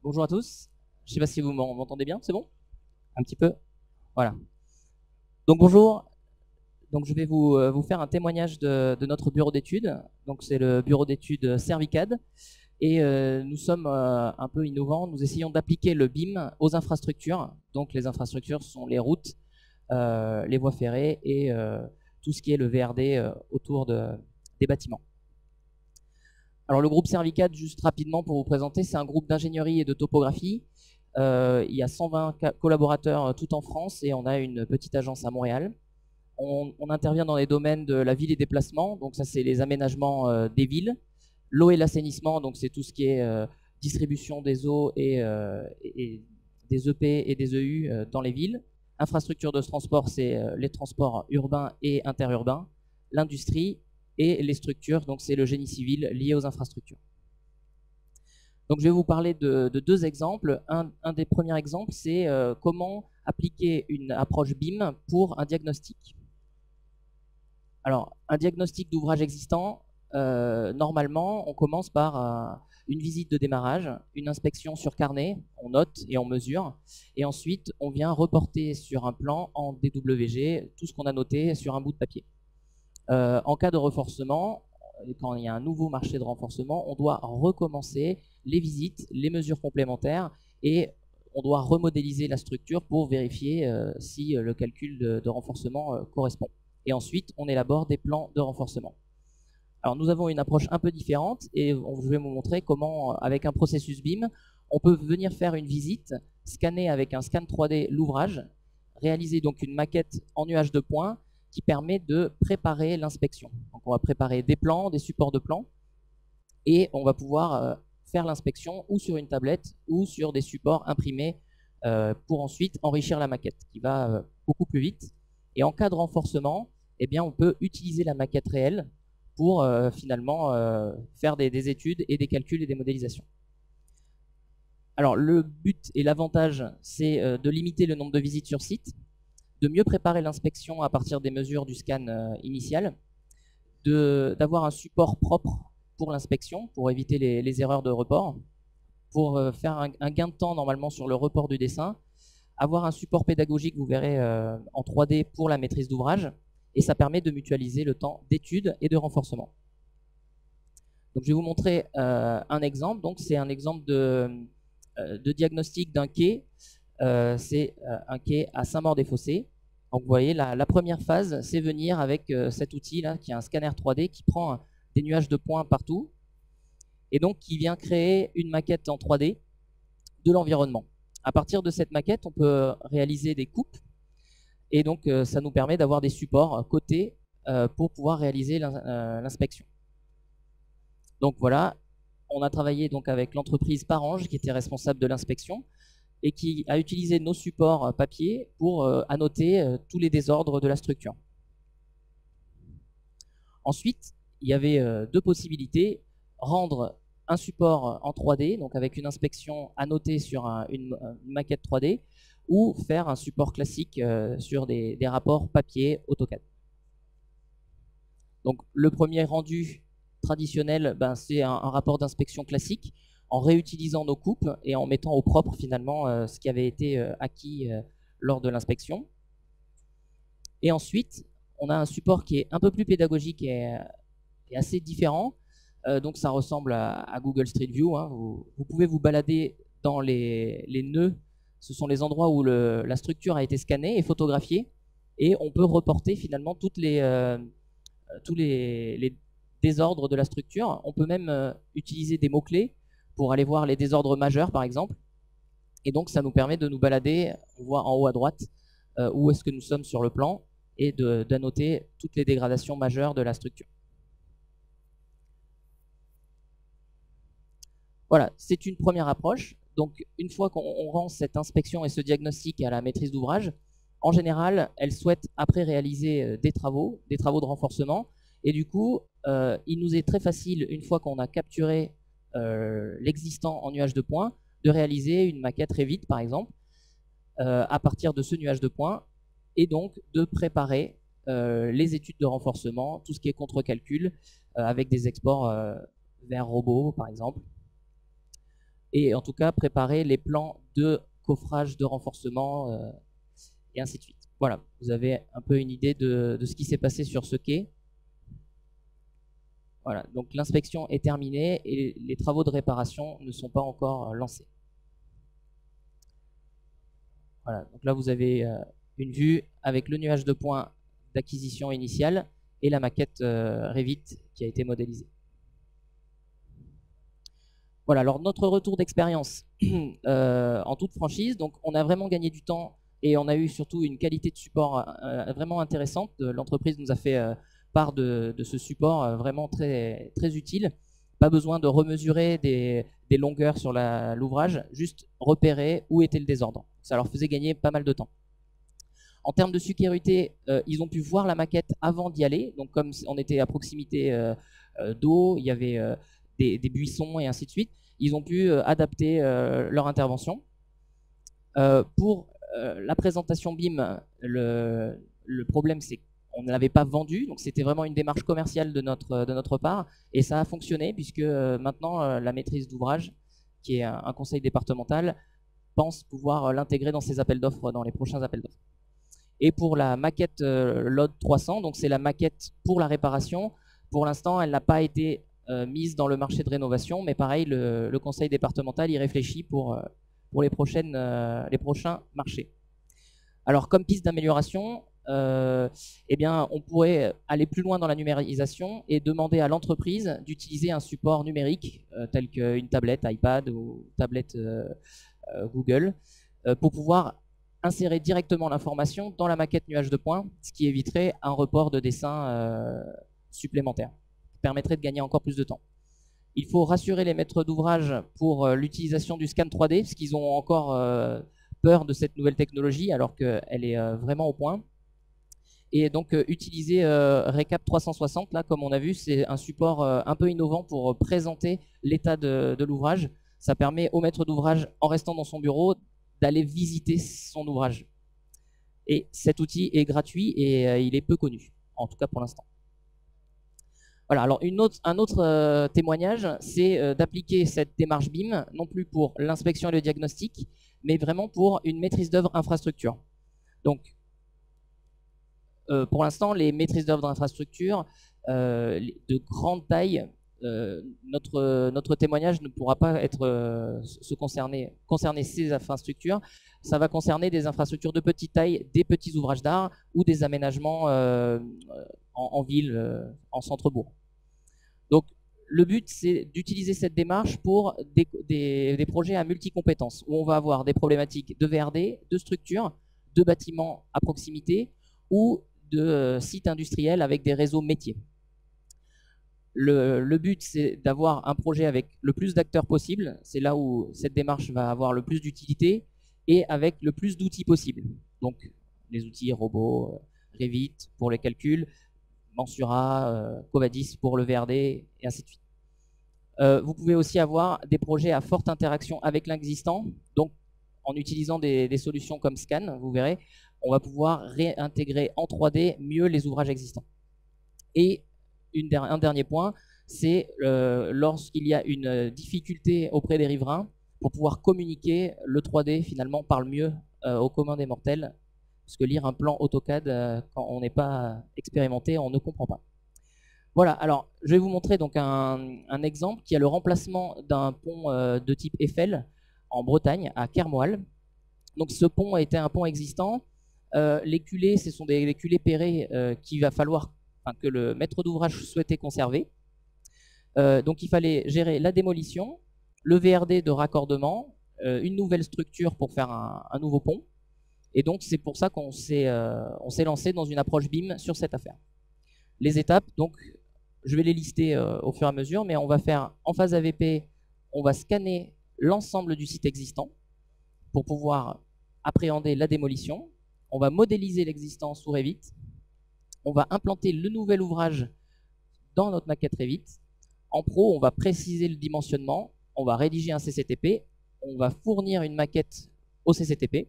Bonjour à tous. Je ne sais pas si vous m'entendez bien, c'est bon? Un petit peu? Voilà. Donc bonjour. Donc je vais vous faire un témoignage de notre bureau d'études. Donc c'est le bureau d'études Servicad. Et nous sommes un peu innovants. Nous essayons d'appliquer le BIM aux infrastructures. Donc les infrastructures sont les routes, les voies ferrées et tout ce qui est le VRD autour des bâtiments. Alors le groupe Servicad, juste rapidement pour vous présenter, c'est un groupe d'ingénierie et de topographie. Il y a 120 collaborateurs tout en France et on a une petite agence à Montréal. On intervient dans les domaines de la ville et des placements, donc ça c'est les aménagements des villes. L'eau et l'assainissement, donc c'est tout ce qui est distribution des eaux et des EP et des EU dans les villes. Infrastructure de transport, c'est les transports urbains et interurbains. L'industrie et les structures, donc c'est le génie civil lié aux infrastructures. Donc je vais vous parler de deux exemples. Un des premiers exemples, c'est comment appliquer une approche BIM pour un diagnostic. Alors, un diagnostic d'ouvrage existant, normalement, on commence par une visite de démarrage, une inspection sur carnet, on note et on mesure, et ensuite on vient reporter sur un plan en DWG tout ce qu'on a noté sur un bout de papier. En cas de renforcement, quand il y a un nouveau marché de renforcement, on doit recommencer les visites, les mesures complémentaires et on doit remodéliser la structure pour vérifier si le calcul de renforcement correspond. Et ensuite, on élabore des plans de renforcement. Alors nous avons une approche un peu différente et je vais vous montrer comment, avec un processus BIM, on peut venir faire une visite, scanner avec un scan 3D l'ouvrage, réaliser donc une maquette en nuage de points qui permet de préparer l'inspection. Donc on va préparer des plans, des supports de plans, et on va pouvoir faire l'inspection ou sur une tablette ou sur des supports imprimés pour ensuite enrichir la maquette, qui va beaucoup plus vite. Et en cas de renforcement, eh bien, on peut utiliser la maquette réelle pour finalement faire des études et des calculs et des modélisations. Alors le but et l'avantage, c'est de limiter le nombre de visites sur site, de mieux préparer l'inspection à partir des mesures du scan initial, d'avoir un support propre pour l'inspection, pour éviter les erreurs de report, pour faire un gain de temps normalement sur le report du dessin, avoir un support pédagogique, vous verrez, en 3D pour la maîtrise d'ouvrage, et ça permet de mutualiser le temps d'étude et de renforcement. Donc je vais vous montrer un exemple. Donc c'est un exemple de diagnostic d'un quai. C'est un quai à Saint-Maur-des-Fossés. Donc vous voyez, la première phase, c'est venir avec cet outil-là, qui est un scanner 3D, qui prend des nuages de points partout, et donc qui vient créer une maquette en 3D de l'environnement. À partir de cette maquette, on peut réaliser des coupes, et donc ça nous permet d'avoir des supports cotés pour pouvoir réaliser l'inspection. Donc voilà, on a travaillé donc avec l'entreprise Parange, qui était responsable de l'inspection, et qui a utilisé nos supports papier pour annoter tous les désordres de la structure. Ensuite, il y avait deux possibilités: rendre un support en 3D, donc avec une inspection annotée sur une maquette 3D, ou faire un support classique sur des rapports papier AutoCAD. Donc le premier rendu traditionnel, ben, c'est un rapport d'inspection classique, en réutilisant nos coupes et en mettant au propre finalement ce qui avait été acquis lors de l'inspection. Et ensuite, on a un support qui est un peu plus pédagogique et assez différent. Donc ça ressemble à Google Street View, hein. Vous pouvez vous balader dans les nœuds. Ce sont les endroits où la structure a été scannée et photographiée, et on peut reporter finalement tous les désordres de la structure. On peut même utiliser des mots-clés pour aller voir les désordres majeurs, par exemple. Et donc, ça nous permet de nous balader. On voit en haut à droite où est-ce que nous sommes sur le plan et d'annoter toutes les dégradations majeures de la structure. Voilà, c'est une première approche. Donc, une fois qu'on rend cette inspection et ce diagnostic à la maîtrise d'ouvrage, en général, elle souhaite après réaliser des travaux de renforcement. Et du coup, il nous est très facile, une fois qu'on a capturé l'existant en nuage de points, de réaliser une maquette Revit, par exemple, à partir de ce nuage de points, et donc de préparer les études de renforcement, tout ce qui est contre-calcul, avec des exports vers robot, par exemple. et en tout cas préparer les plans de coffrage, de renforcement, et ainsi de suite. Voilà, vous avez un peu une idée de ce qui s'est passé sur ce quai. Voilà, donc l'inspection est terminée et les travaux de réparation ne sont pas encore lancés. Voilà, donc là vous avez une vue avec le nuage de points d'acquisition initiale et la maquette Revit qui a été modélisée. Voilà, alors notre retour d'expérience en toute franchise, donc on a vraiment gagné du temps et on a eu surtout une qualité de support vraiment intéressante. L'entreprise nous a fait part de ce support vraiment très, très utile. Pas besoin de remesurer des longueurs sur l'ouvrage, juste repérer où était le désordre. Ça leur faisait gagner pas mal de temps. En termes de sécurité, ils ont pu voir la maquette avant d'y aller. Donc comme on était à proximité d'eau, il y avait des buissons et ainsi de suite, ils ont pu adapter leur intervention. Pour la présentation BIM, le problème c'est qu'on ne l'avait pas vendu, donc c'était vraiment une démarche commerciale de notre part, et ça a fonctionné puisque maintenant la maîtrise d'ouvrage, qui est un conseil départemental, pense pouvoir l'intégrer dans ses appels d'offres, dans les prochains appels d'offres. Et pour la maquette LOD 300, donc c'est la maquette pour la réparation, pour l'instant elle n'a pas été mise dans le marché de rénovation, mais pareil, le conseil départemental y réfléchit pour les prochains marchés. Alors comme piste d'amélioration, eh bien, on pourrait aller plus loin dans la numérisation et demander à l'entreprise d'utiliser un support numérique tel qu'une tablette iPad ou tablette Google pour pouvoir insérer directement l'information dans la maquette nuage de points, ce qui éviterait un report de dessin supplémentaire, qui permettrait de gagner encore plus de temps. Il faut rassurer les maîtres d'ouvrage pour l'utilisation du scan 3D, parce qu'ils ont encore peur de cette nouvelle technologie, alors qu'elle est vraiment au point. Et donc utiliser Recap 360, là, comme on a vu, c'est un support un peu innovant pour présenter l'état de l'ouvrage. Ça permet au maître d'ouvrage, en restant dans son bureau, d'aller visiter son ouvrage. Et cet outil est gratuit et il est peu connu, en tout cas pour l'instant. Voilà, alors un autre témoignage, c'est d'appliquer cette démarche BIM, non plus pour l'inspection et le diagnostic, mais vraiment pour une maîtrise d'œuvre infrastructure. Donc, pour l'instant, les maîtrises d'œuvre d'infrastructure de grande taille, notre témoignage ne pourra pas être concerner ces infrastructures. Ça va concerner des infrastructures de petite taille, des petits ouvrages d'art ou des aménagements en ville, en centre-bourg. Donc, le but, c'est d'utiliser cette démarche pour des projets à multi-compétences, où on va avoir des problématiques de VRD, de structure, de bâtiments à proximité ou de sites industriels avec des réseaux métiers. Le but, c'est d'avoir un projet avec le plus d'acteurs possible. C'est là où cette démarche va avoir le plus d'utilité et avec le plus d'outils possibles. Donc, les outils robots, Revit pour les calculs, Mensura, Covadis pour le VRD, et ainsi de suite. Vous pouvez aussi avoir des projets à forte interaction avec l'existant. Donc, en utilisant des solutions comme Scan, vous verrez, on va pouvoir réintégrer en 3D mieux les ouvrages existants. Et un dernier point, c'est lorsqu'il y a une difficulté auprès des riverains, pour pouvoir communiquer, le 3D finalement parle mieux au commun des mortels, parce que lire un plan AutoCAD, quand on n'est pas expérimenté, on ne comprend pas. Voilà, alors je vais vous montrer donc un exemple qui a le remplacement d'un pont de type Eiffel en Bretagne, à Kermoal. Donc ce pont était un pont existant. Les culées, ce sont des culées perrées qu'il va falloir, que le maître d'ouvrage souhaitait conserver. Donc il fallait gérer la démolition, le VRD de raccordement, une nouvelle structure pour faire un nouveau pont. Et donc c'est pour ça qu'on s'est lancé dans une approche BIM sur cette affaire. Les étapes, donc je vais les lister au fur et à mesure, mais on va faire en phase AVP, on va scanner l'ensemble du site existant pour pouvoir appréhender la démolition. On va modéliser l'existant sous Revit. On va implanter le nouvel ouvrage dans notre maquette Revit. En pro, on va préciser le dimensionnement, on va rédiger un CCTP, on va fournir une maquette au CCTP,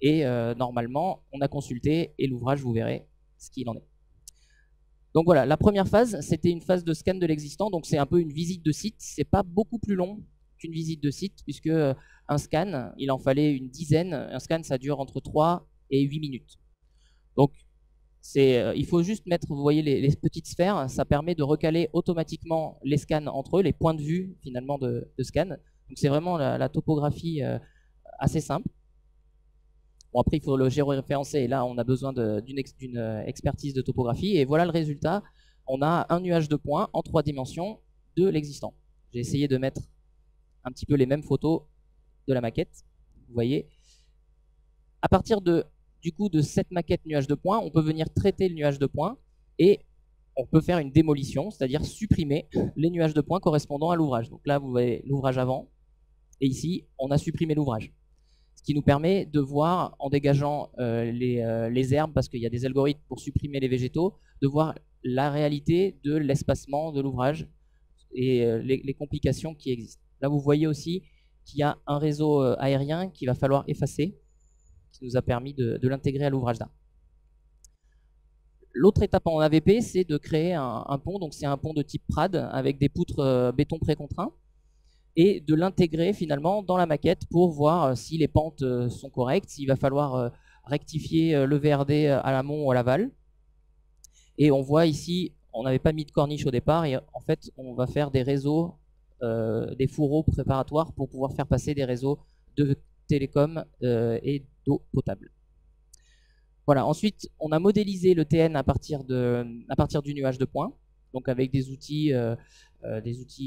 et normalement, on a consulté, et l'ouvrage, vous verrez ce qu'il en est. Donc voilà, la première phase, c'était une phase de scan de l'existant, donc c'est un peu une visite de site, c'est pas beaucoup plus long qu'une visite de site, puisque un scan, il en fallait une dizaine. Un scan, ça dure entre 3 et 8 minutes. Donc, il faut juste mettre, vous voyez, les petites sphères, ça permet de recaler automatiquement les scans entre eux, les points de vue finalement de scan. Donc c'est vraiment la topographie assez simple. Bon, après, il faut le géoréférencer, et là, on a besoin d'une expertise de topographie. Et voilà le résultat. On a un nuage de points en 3 dimensions de l'existant. J'ai essayé de mettre un petit peu les mêmes photos de la maquette. Vous voyez. À partir du coup de cette maquette nuage de points, on peut venir traiter le nuage de points et on peut faire une démolition, c'est-à-dire supprimer les nuages de points correspondant à l'ouvrage. Donc là, vous voyez l'ouvrage avant, et ici, on a supprimé l'ouvrage. Ce qui nous permet de voir, en dégageant les herbes, parce qu'il y a des algorithmes pour supprimer les végétaux, de voir la réalité de l'espacement de l'ouvrage et les complications qui existent. Là, vous voyez aussi qu'il y a un réseau aérien qu'il va falloir effacer, qui nous a permis de l'intégrer à l'ouvrage d'art. L'autre étape en AVP, c'est de créer un pont. Donc c'est un pont de type PRAD avec des poutres béton précontraints et de l'intégrer finalement dans la maquette pour voir si les pentes sont correctes, s'il va falloir rectifier le VRD à l'amont ou à l'aval. Et on voit ici, on n'avait pas mis de corniche au départ et en fait on va faire des réseaux, des fourreaux préparatoires pour pouvoir faire passer des réseaux de télécom et d'eau potable. Voilà. Ensuite, on a modélisé le TN à partir du nuage de points, donc avec des outils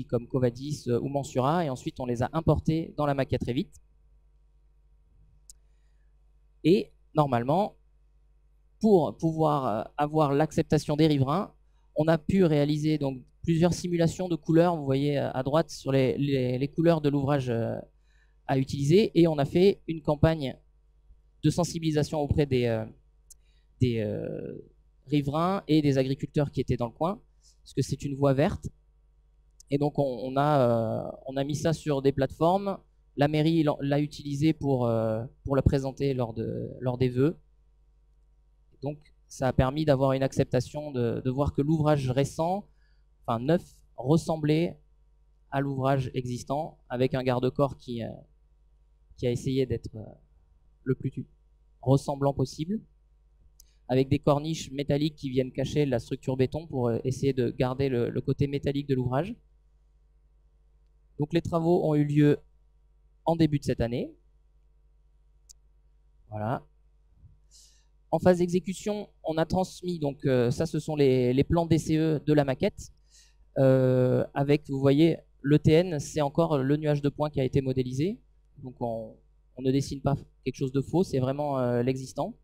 comme Covadis ou Mensura, et ensuite on les a importés dans la maquette Revit. Et normalement, pour pouvoir avoir l'acceptation des riverains, on a pu réaliser donc plusieurs simulations de couleurs. Vous voyez à droite sur les couleurs de l'ouvrage à utiliser, et on a fait une campagne de sensibilisation auprès des riverains et des agriculteurs qui étaient dans le coin, parce que c'est une voie verte. Et donc on a mis ça sur des plateformes. La mairie l'a utilisé pour le présenter lors des vœux. Donc ça a permis d'avoir une acceptation, de voir que l'ouvrage récent, enfin neuf, ressemblait à l'ouvrage existant, avec un garde-corps qui a essayé d'être le plus ressemblant possible, avec des corniches métalliques qui viennent cacher la structure béton pour essayer de garder le côté métallique de l'ouvrage. Donc les travaux ont eu lieu en début de cette année. Voilà. En phase d'exécution, on a transmis, donc ça ce sont les plans DCE de la maquette, avec, vous voyez, l'ETN, c'est encore le nuage de points qui a été modélisé. Donc on ne dessine pas quelque chose de faux, c'est vraiment l'existant.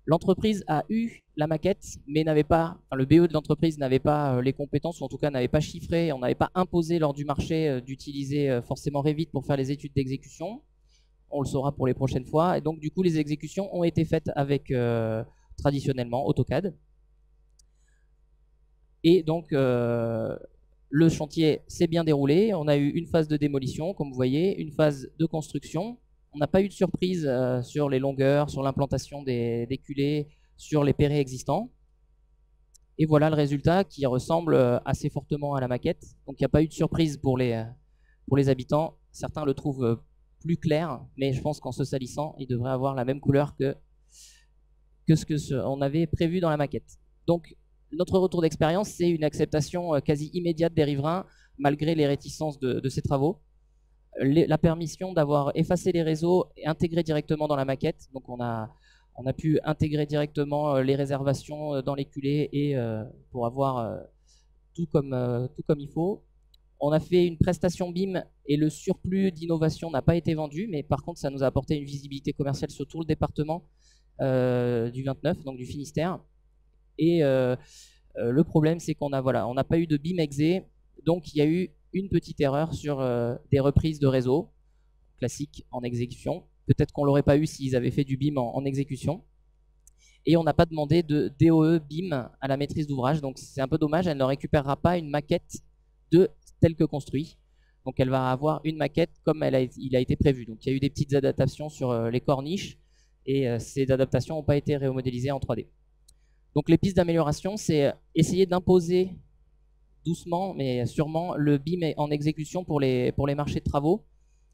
L'entreprise a eu la maquette, mais n'avait pas, enfin, le BE de l'entreprise n'avait pas les compétences, ou en tout cas n'avait pas chiffré, on n'avait pas imposé lors du marché d'utiliser forcément Revit pour faire les études d'exécution. On le saura pour les prochaines fois. Et donc du coup les exécutions ont été faites avec traditionnellement AutoCAD. Et donc le chantier s'est bien déroulé. On a eu une phase de démolition, comme vous voyez, une phase de construction. On n'a pas eu de surprise sur les longueurs, sur l'implantation des culées, sur les pérés existants. Et voilà le résultat qui ressemble assez fortement à la maquette. Donc il n'y a pas eu de surprise pour les habitants. Certains le trouvent plus clair, mais je pense qu'en se salissant, il devrait avoir la même couleur que ce qu'on avait prévu dans la maquette. Donc notre retour d'expérience, c'est une acceptation quasi immédiate des riverains, malgré les réticences de ces travaux. La permission d'avoir effacé les réseaux et intégré directement dans la maquette. Donc on a pu intégrer directement les réservations dans les culées et pour avoir tout comme il faut. On a fait une prestation BIM et le surplus d'innovation n'a pas été vendu, mais par contre ça nous a apporté une visibilité commerciale sur tout le département du 29, donc du Finistère. Et le problème c'est qu'on n'a pas eu de BIM exé, donc il y a eu une petite erreur sur des reprises de réseau classiques en exécution. Peut-être qu'on ne l'aurait pas eu s'ils avaient fait du BIM en exécution. Et on n'a pas demandé de DOE BIM à la maîtrise d'ouvrage, donc c'est un peu dommage, elle ne récupérera pas une maquette tel que construit. Donc elle va avoir une maquette comme il a été prévu. Donc il y a eu des petites adaptations sur les corniches et ces adaptations n'ont pas été remodélisées en 3D. Donc les pistes d'amélioration, c'est essayer d'imposer doucement mais sûrement le BIM en exécution pour les marchés de travaux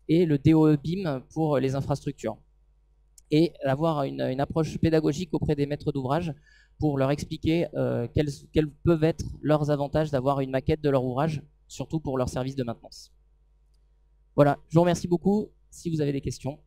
et le DOE BIM pour les infrastructures. Et avoir une approche pédagogique auprès des maîtres d'ouvrage pour leur expliquer quels peuvent être leurs avantages d'avoir une maquette de leur ouvrage, surtout pour leur service de maintenance. Voilà, je vous remercie beaucoup. Si vous avez des questions.